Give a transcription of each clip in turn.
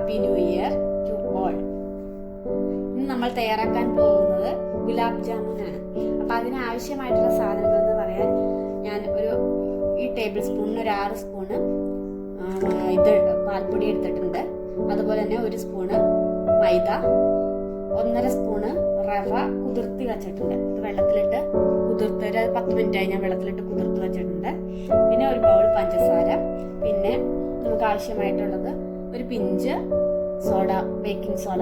Happy new year to all. ഇന്ന് നമ്മൾ തയ്യാറാക്കാൻ പോകുന്നത് ഗുലാബ് ജാമുനാണ്. അപ്പം അതിനാവശ്യമായിട്ടുള്ള സാധനങ്ങൾ എന്ന് പറയാൻ ഞാൻ ഈ ടേബിൾ സ്പൂണിന് ഒരു 6 സ്പൂണ് പാൽപ്പൊടി എടുത്തിട്ടുണ്ട്. അതുപോലെ തന്നെ 1 സ്പൂണ് മൈദ, 1.5 സ്പൂണ് റവ കുതിർത്തി വെച്ചിട്ടുണ്ട്. ഇത് വെള്ളത്തിലിട്ട് കുതിർത്ത് 10 മിനിറ്റായി ഞാൻ വെള്ളത്തിലിട്ട് കുതിർത്ത് വെച്ചിട്ടുണ്ട്. പിന്നെ ഒരു ബൗൾ പഞ്ചസാര, പിന്നെ നമുക്ക് ആവശ്യമായിട്ടുള്ളത് ഒരു പിഞ്ച് സോഡ, ബേക്കിംഗ് സോഡ,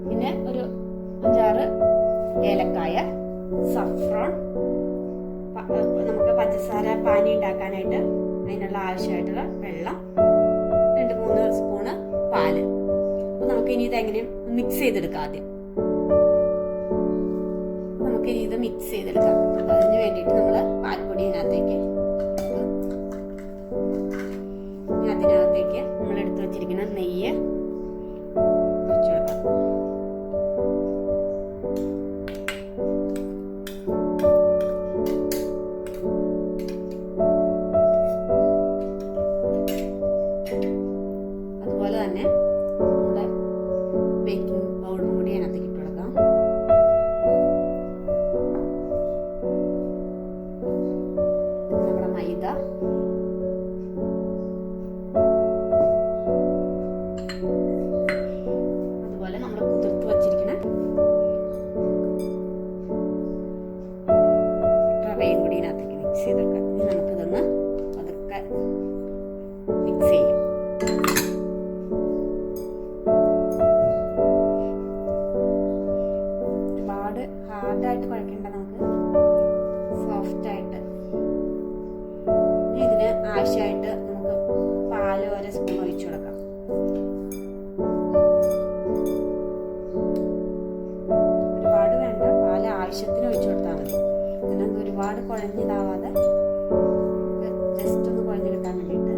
പിന്നെ ഒരു 5-6 ഏലക്കായ, സഫ്രോൺ, നമുക്ക് പഞ്ചസാര പാനി ഉണ്ടാക്കാനായിട്ട് അതിനുള്ള ആവശ്യമായിട്ടുള്ള വെള്ളം, 2-3 സ്പൂണ് പാല്. അപ്പൊ നമുക്ക് ഇനി ഇതെങ്ങനെ മിക്സ് ചെയ്തെടുക്കാം. ആദ്യം നമുക്ക് ഇനി ഇത് മിക്സ് ചെയ്തെടുക്കാം. അപ്പൊ അതിന് വേണ്ടിയിട്ട് നമ്മൾ പാൽപ്പൊടി അതിനകത്തേക്ക് നമ്മൾ എടുത്തു വെച്ചിരിക്കുന്ന നെയ്യ് ഒഴിച്ചു കൊടുക്കാം. അതുപോലെ തന്നെ നമ്മുടെ ബേക്കിംഗ് പൗഡറും കൂടി അതിനകത്തേക്ക് ഇട്ട് കൊടുക്കാം. നമ്മുടെ മൈദ, അതുപോലെ നമ്മൾ കുതിർത്ത് വച്ചിരിക്കുന്ന റവയും കൂടി ഇതിനകത്തേക്ക് മിക്സ് ചെയ്തെടുക്കാം. ഇനി നമുക്കിതൊന്ന് അതൊക്കെ മിക്സ് ചെയ്യും. ഒരുപാട് ഹാർഡായിട്ട് കുഴക്കേണ്ട, നമുക്ക് സോഫ്റ്റ് ആയിട്ട്. ഇതിന് ആവശ്യമായിട്ട് നമുക്ക് പാല് 1 സ്പൂൺ ഒഴിച്ചു കൊടുക്കാം. ഒരുപാട് വേണ്ട, പാല് ആവശ്യത്തിന് ഒഴിച്ചു കൊടുത്താൽ മതി. ഇതിനൊന്നും ഒരുപാട് കുഴഞ്ഞിതാവാതെ ജസ്റ്റ് ഒന്ന് കുഴഞ്ഞു കിട്ടാൻ വേണ്ടിയിട്ട്.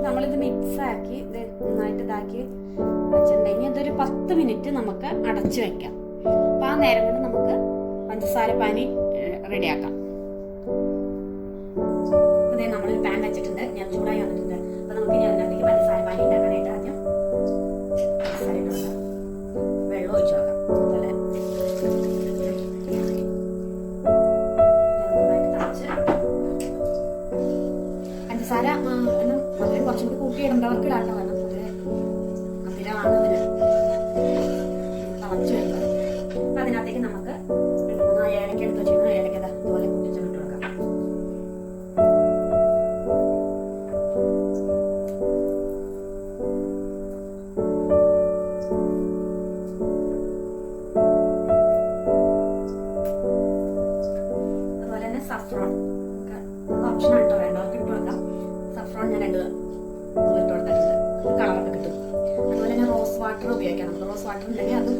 നമ്മളിത് മിക്സാക്കി നന്നായിട്ട് ഇതാക്കി വെച്ചിട്ടുണ്ടെങ്കിൽ ഇതൊരു 10 മിനിറ്റ് നമുക്ക് അടച്ചു വെക്കാം. അപ്പം ആ നേരം കൊണ്ട് നമുക്ക് പഞ്ചസാര പാനി റെഡിയാക്കാം. അതെ, നമ്മളൊരു പാൻ വെച്ചിട്ടുണ്ട്, ഞാൻ ചൂടായി വന്നിട്ടുണ്ട്. അപ്പം നമുക്ക് ഇനി അതിനകത്തേക്ക് പഞ്ചസാര പാനി ഉണ്ടാക്കാനായിട്ട് ആദ്യം പഞ്ചസാര ഇട്ട് കൊടുക്കാം. വെള്ളം ഒഴിച്ചു കൊടുക്കാം. അതുപോലെ പഞ്ചസാര മധുരം കുറച്ചും കൂടി കൂട്ടിയിടേണ്ടവർക്ക് ഇടാട്ടോ, കാരണം പൊതുവെ മധുരമാണ് അതിന് തിളച്ച് വരുന്നത്. അപ്പം അതിനകത്തേക്ക് നമുക്ക് 2-3 ഏലക്ക എടുത്ത് വെച്ചിരുന്ന ഏലക്ക അതുപോലെ പൊട്ടിച്ചിട്ട് കൊടുക്കാം. അതുപോലെ തന്നെ സഫ്രോൺ ഓപ്ഷൻ ആട്ടോ, വേണ്ടവർക്ക് ഇട്ട് കൊടുക്കാം. സഫ്രോൺ ഞാൻ 2 ഇട്ട് കൊടുത്തിട്ടുണ്ട്, കളറൊക്കെ കിട്ടും. അതുപോലെ തന്നെ റോസ് വാട്ടർ ഉപയോഗിക്കാം. നമുക്ക് റോസ് വാട്ടർ ഉണ്ടെങ്കിൽ അതും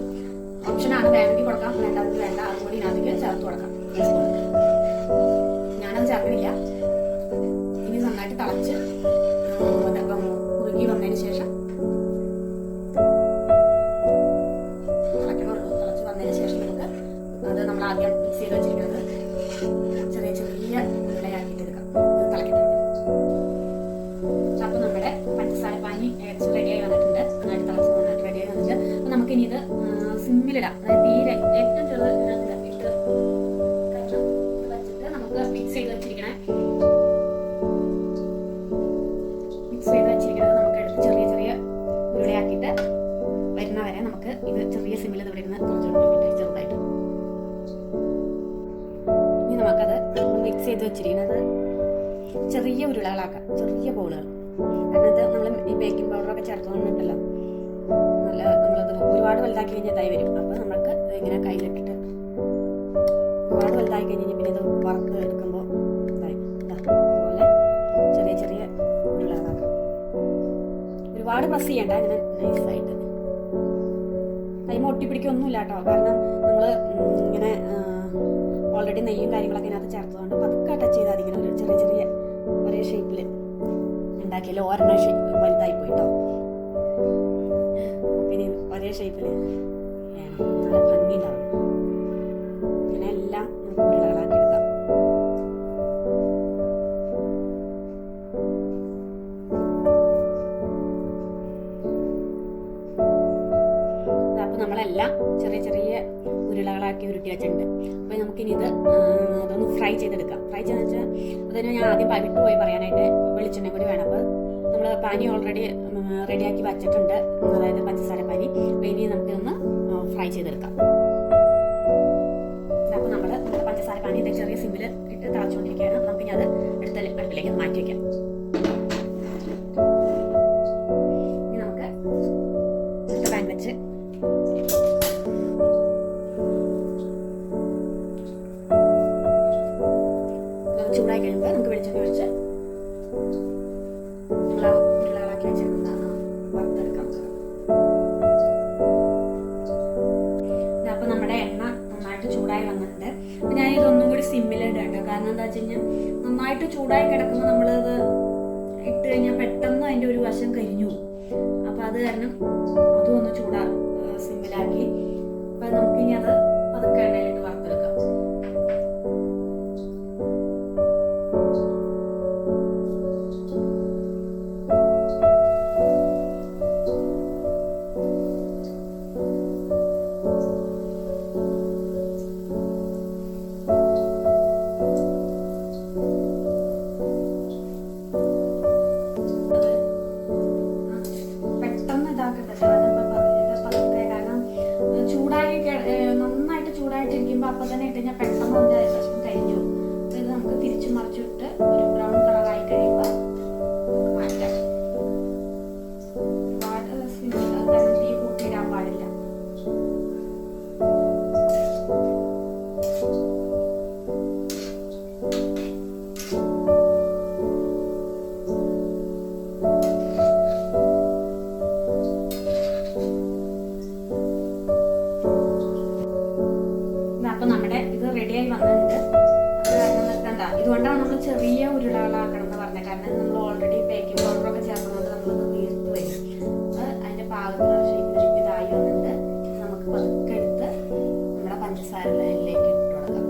ഓപ്ഷനാണ്, വേണമെങ്കിൽ കൊടുക്കാം, വേണ്ടവർക്ക് വേണ്ട. അതും കൂടി ഇതിനകത്തേക്ക് ചേർത്ത് കൊടുക്കാം. ഞാനത് ചേർക്കണില്ല. ഇനി നന്നായിട്ട് തിളച്ച് കുറുകി വന്നതിന് ശേഷം തിളച്ച് വന്നതിന് ശേഷം നമുക്ക് അത് നമ്മൾ ആദ്യം മിക്സ് ചെയ്ത് വെച്ചിരിക്കുന്നത് ചെറിയ ചെറിയ ഉരുളയാക്കിയിട്ട് എടുക്കാം. തിളക്കട്ടെ. അപ്പം നമ്മുടെ പഞ്ചസാര പാനി ഏകദേശം റെഡിയായി വന്നിട്ടുണ്ട്. നന്നായിട്ട് തിളച്ച് നന്നായിട്ട് റെഡിയായി വന്നിട്ട് അപ്പം നമുക്കിനി ഇത് സിമ്മിലിടാം. അതായത് തീരെ ഏറ്റവും ചെറുത് ഇട്ട് വെച്ചിട്ട് നമുക്ക് മിക്സ് ചെയ്ത് വെച്ചിരിക്കുന്നത് നമുക്ക് എടുത്ത് ചെറിയ ചെറിയ ഉരുളയാക്കിയിട്ട് വരുന്ന വരെ നമുക്ക് ഇത് ചെറിയ സിമ്മിൽ ഇവിടെ ഇരുന്ന് കുറച്ചുകൊണ്ടിരിക്കട്ടെ ചെറുതായിട്ട്. ഇനി നമുക്കത് മിക്സ് ചെയ്ത് വെച്ചിരിക്കുന്നത് ചെറിയ ഉരുളകളാക്കാം, ചെറിയ ബോളുകൾ. കാരണം ഇത് നമ്മൾ ഈ ബേക്കിംഗ് പൗഡറൊക്കെ ചേർത്തുകൊണ്ടിട്ടല്ലോ, നമ്മളത് ഒരുപാട് വലുതാക്കി കഴിഞ്ഞാൽ ഇതായി വരും. അപ്പം നമുക്ക് ഇങ്ങനെ കയ്യിലിട്ടിട്ട് ഒരുപാട് വലുതായി കഴിഞ്ഞാൽ പിന്നെ ഇത് വറുത്ത് എടുക്കുമ്പോൾ ഇതായി അതുപോലെ ചെറിയ ചെറിയ ഉരുളകളാക്കാം. ഒരുപാട് ഒരുപാട് പ്രസ് ചെയ്യണ്ട, അങ്ങനെ നൈസായിട്ട്. കൈമ ഒട്ടിപ്പിടിക്കൊന്നുമില്ല കേട്ടോ, കാരണം നമ്മൾ ഇങ്ങനെ ഓൾറെഡി നെയ്യും കാര്യങ്ങളൊക്കെ അതിനകത്ത് ചേർത്തതുകൊണ്ട് പതുക്കെ ടച്ച് ചെയ്താൽ ഇങ്ങനെ ഒരു ചെറിയ ചെറിയ ഒരേ ഷേപ്പിൽ ഉണ്ടാക്കിയാൽ ഒരെണ്ണ വലുതായി പോയിട്ടോ. പിന്നെ ഒരേ ഷേപ്പിൽ വേണം, നല്ല ഭംഗി ഉണ്ടാവും. ഇങ്ങനെ എല്ലാം നമുക്ക് ഉരുളകളാക്കി എടുക്കാം. അപ്പോൾ നമ്മളെല്ലാം ചെറിയ ചെറിയ ഉരുളകളാക്കി ഉരുട്ടി വെച്ചിട്ടുണ്ട്. അപ്പോൾ നമുക്കിനി അതൊന്ന് ഫ്രൈ ചെയ്തെടുക്കാം. ഫ്രൈ ചെയ്തെന്ന് വെച്ചാൽ അതിന് ഞാൻ ആദ്യം വിട്ടുപോയി പറയാനായിട്ട്, വെളിച്ചെണ്ണ കൂടി വേണം. അപ്പോൾ നമ്മൾ പാനി ഓൾറെഡി റെഡിയാക്കി വച്ചിട്ടുണ്ട്, അതായത് പഞ്ചസാര പാനി. അപ്പോൾ ഇനി നമുക്കിതൊന്ന് ഫ്രൈ ചെയ്തെടുക്കാം. അപ്പോൾ നമ്മൾ പഞ്ചസാര പാനി ചെറിയ സിമ്മിൽ ഇട്ട് തിളച്ചുകൊണ്ടിരിക്കുകയാണ്. അപ്പോൾ നമുക്കിനി അത് അടുപ്പിലേക്ക് മാറ്റി വയ്ക്കാം. ഇനി നമുക്ക് പാൻ വെച്ച് ചൂടായി കഴിയുമ്പോൾ നമുക്ക് വെളിച്ചെണ്ണ ഒഴിച്ച് ഉരുളകളാക്കി വെച്ചിരുന്നതാണ് വറുത്തെടുക്കാം. അപ്പോൾ നമ്മുടെ എണ്ണ നന്നായിട്ട് ചൂടായി വന്നിട്ടുണ്ട്. അപ്പോൾ ഞാൻ ഇതൊന്നും കൂടി സിമ്മിലിടാം കേട്ടോ, കാരണം എന്താ വെച്ച് കഴിഞ്ഞാൽ നന്നായിട്ട് ചൂടായി കിടക്കുമ്പോൾ നമ്മളത് ഇട്ട് കഴിഞ്ഞാൽ പെട്ടെന്ന് അതിൻ്റെ ഒരു വശം കരിഞ്ഞു പോകും. അപ്പോൾ അത് കാരണം അതും ഒന്ന് സിമ്മിലാക്കി. അപ്പം നമുക്കിനി അത് പതുക്കെ എണ്ണയിലിട്ട് വറുത്തെടുക്കാം. നന്നായിട്ട് ചൂടായിട്ടിരിക്കുമ്പോൾ അപ്പം തന്നെ ഇട്ട് കഴിഞ്ഞാൽ പെട്ടെന്ന് അതിൻ്റെ വശം കരിഞ്ഞു. അപ്പോൾ ഇത് നമുക്ക് തിരിച്ചു മറിച്ചിട്ട് ഒരു ബ്രൗൺ കളറായി കഴിയുമ്പോൾ മാറ്റാം. ഒരുപാട് തീ കൂട്ടിയിടാൻ പാടില്ല. അപ്പം നമ്മുടെ ഇത് റെഡിയായി വന്നിട്ടുണ്ട്. അത് കാരണം നിർത്തണ്ട, ഇതുകൊണ്ടാണ് നമ്മൾ ചെറിയ ഉരുളകളാക്കണം എന്ന് പറഞ്ഞത്. കാരണം നമ്മൾ ഓൾറെഡി ബേക്കിംഗ് പൗഡറൊക്കെ ചേർക്കുന്നത് നമ്മളത് തീർത്ത് വരും. അതിൻ്റെ പാകത്തിനുള്ള ഷേപ്പിലേക്ക് ഇതായി വന്നിട്ട് നമുക്ക് പതുക്കെ എടുത്ത് നമ്മുടെ പഞ്ചസാര ലൈനിലേക്ക് ഇട്ട് കൊടുക്കാം.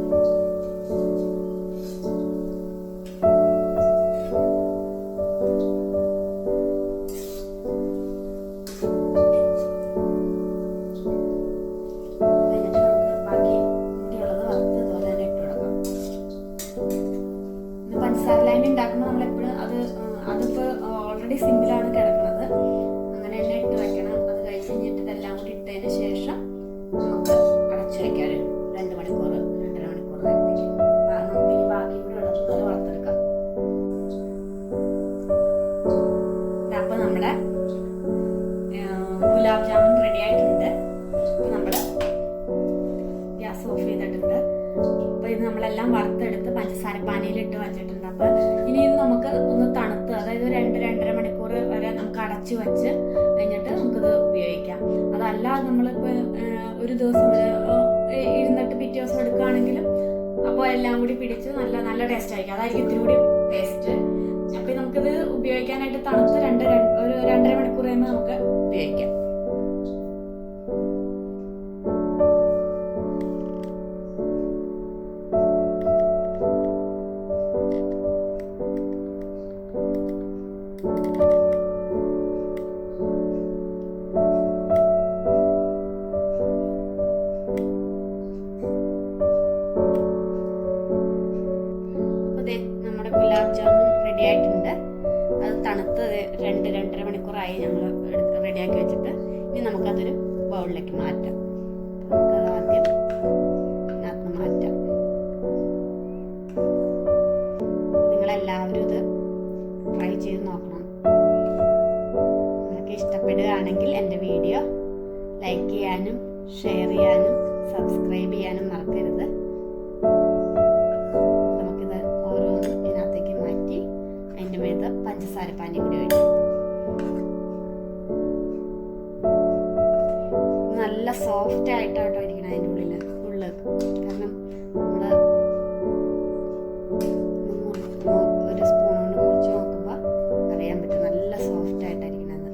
പഞ്ചസാര ലൈൻ ഉണ്ടാക്കുമ്പോൾ നമ്മളെപ്പോഴും അതിപ്പോൾ ഓൾറെഡി സിമ്പിളാണ് കിടക്കുന്നത്. അങ്ങനെ തന്നെ ഇട്ട് വെക്കണം. അത് കഴിഞ്ഞിട്ട് ഇതെല്ലാം കൂടി ഇട്ടതിന് ശേഷം നമുക്ക് അടച്ചു വെക്കാം 2 മണിക്കൂർ 2.5 മണിക്കൂർ നേരത്തേക്ക്. നമുക്ക് ഇനി ബാക്കി കൂടി ഉള്ളത് വറുത്തെടുക്കാം. അപ്പോൾ നമ്മുടെ ഗുലാബ് ജാമുൻ റെഡി ആയിട്ടുണ്ട്. അപ്പോൾ നമ്മൾ ഗ്യാസ് ഓഫ് ചെയ്തിട്ടുണ്ട്. അപ്പോൾ ഇത് നമ്മളെല്ലാം വറുത്തെടുത്ത് പഞ്ചസാര പാനിയിലിട്ട് വെച്ചിട്ടുണ്ട്. അപ്പോൾ ഇനി ഇത് നമുക്ക് ഒന്ന് തണുത്ത്, അതായത് 2-2.5 മണിക്കൂർ വരെ നമുക്ക് അടച്ചു വെച്ച് കഴിഞ്ഞിട്ട് നമുക്കിത് ഉപയോഗിക്കാം. അതല്ലാതെ നമ്മളിപ്പോൾ ഒരു ദിവസം ഇരുന്നിട്ട് പിറ്റേ ദിവസം എടുക്കുകയാണെങ്കിലും അപ്പോൾ എല്ലാം കൂടി പിടിച്ച് നല്ല ടേസ്റ്റ് ആയിരിക്കും. അതായിരിക്കും ഇത്തിരി കൂടി ടേസ്റ്റ്. അപ്പോൾ നമുക്കിത് ഉപയോഗിക്കാനായിട്ട് തണുത്ത് ഒരു 2.5 മണിക്കൂർ കഴിയുമ്പോൾ നമുക്ക് ഉപയോഗിക്കാം. നമ്മുടെ ഗുലാബ് ജാമുൻ റെഡി ആയിട്ടുണ്ട്. അത് തണുത്ത് 2-2.5 മണിക്കൂറായി ഞങ്ങൾ റെഡിയാക്കി വെച്ചിട്ട്. ഇനി നമുക്കതൊരു ബൗളിലേക്ക് മാറ്റാം. നമുക്കത് ആദ്യം ഇതിനകത്ത് മാറ്റാം. നിങ്ങളെല്ലാവരും ഇത് ട്രൈ ചെയ്ത് നോക്കണം. നിങ്ങൾക്ക് ഇഷ്ടപ്പെടുകയാണെങ്കിൽ എൻ്റെ വീഡിയോ ലൈക്ക് ചെയ്യാനും ഷെയർ ചെയ്യാനും സബ്സ്ക്രൈബ് ചെയ്യാനും മറക്കരുത്. നമുക്കിത് ഓരോന്നും ഇതിനകത്തേക്ക് മാറ്റി അതിൻ്റെ മേത്ത് പഞ്ചസാര പാനി കൂടി ഒഴിക്കും. നല്ല സോഫ്റ്റ് ആയിട്ടാട്ടോ ഇരിക്കണം അതിൻ്റെ ഉള്ളിൽ കാരണം നമ്മൾ ഒരു സ്പൂൺ കൊണ്ട് മുറിച്ച് നോക്കുമ്പോൾ അറിയാൻ പറ്റും നല്ല സോഫ്റ്റ് ആയിട്ടായിരിക്കണത്.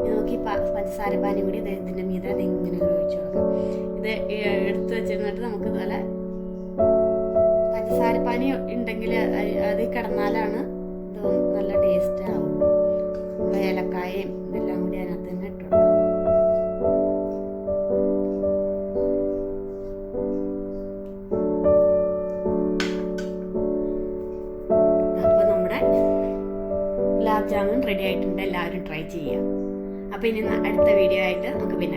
നോക്കി പഞ്ചസാര പാനി കൂടി ഇതിൻ്റെ മീതെ ഇങ്ങനെ ഒഴിച്ചു കൊടുക്കാം. ഇത് എടുത്ത് വെച്ചിരുന്നിട്ട് നമുക്ക് ഇതുപോലെ പഞ്ചസാരപ്പാനി ഉണ്ടെങ്കിൽ അത് കിടന്നാലാണ് ഇത് നല്ല ടേസ്റ്റ് ആവുള്ളൂ. നമ്മൾ ഏലക്കായയും ഇതെല്ലാം കൂടി അതിനകത്ത് തന്നെ ഇട്ട് കൊടുക്കാം. അപ്പോൾ നമ്മുടെ ഗുലാബ് ജാമുൻ റെഡി ആയിട്ടുണ്ട്. എല്ലാവരും ട്രൈ ചെയ്യാം. അപ്പോൾ ഇനി അടുത്ത വീഡിയോ ആയിട്ട് നമുക്ക് പിന്നെ